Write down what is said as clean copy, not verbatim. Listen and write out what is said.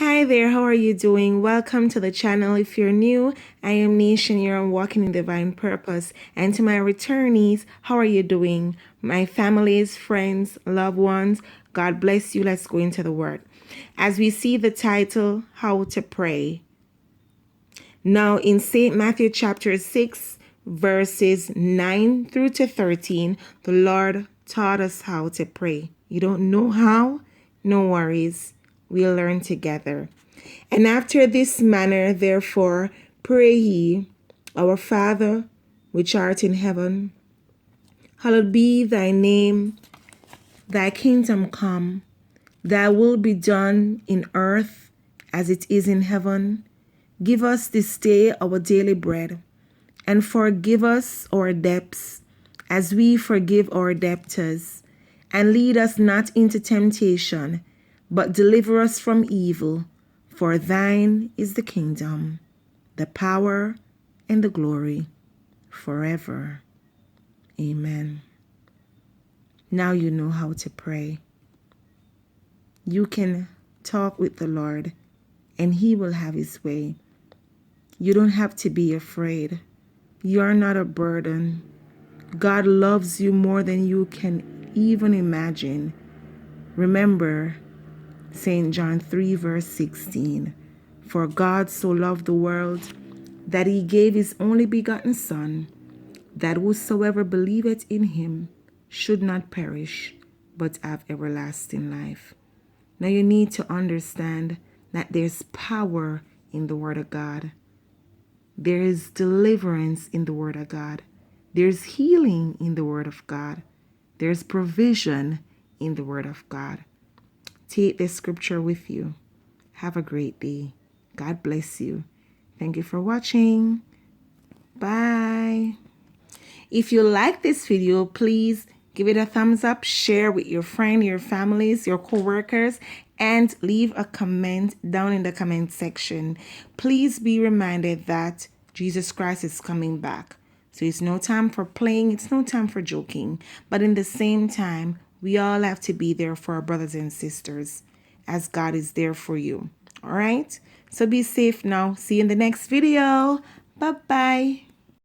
Hi there, how are you doing? Welcome to the channel. If you're new, I am Nation here on Walking in Divine Purpose. And to my returnees, how are you doing? My families, friends, loved ones, God bless you. Let's go into the word. As we see the title, How to Pray. Now in St. Matthew chapter 6, verses 9 through to 13, the Lord taught us how to pray. You don't know how? No worries. We'll learn together. And after this manner, therefore, pray ye, Our Father, which art in heaven, hallowed be thy name, thy kingdom come, thy will be done in earth as it is in heaven. Give us this day our daily bread, and forgive us our debts, as we forgive our debtors. And lead us not into temptation, but deliver us from evil. For thine is the kingdom, the power, and the glory, forever. Amen. Now you know how to pray. You can talk with the Lord, and He will have His way. You don't have to be afraid. You are not a burden. God loves you more than you can even imagine. Remember St. John 3 verse 16. For God so loved the world that He gave His only begotten Son, that whosoever believeth in Him should not perish, but have everlasting life. Now you need to understand that there's power in the Word of God. There is deliverance in the Word of God. There's healing in the Word of God. There's provision in the Word of God. Take this scripture with you. Have a great day. God bless you. Thank you for watching. Bye. If you like this video, please give it a thumbs up, share with your friend, your families, your co-workers, and leave a comment down in the comment section. Please be reminded that Jesus Christ is coming back. So it's no time for playing, it's no time for joking. But in the same time, we all have to be there for our brothers and sisters, as God is there for you. All right? So be safe now. See you in the next video. Bye-bye.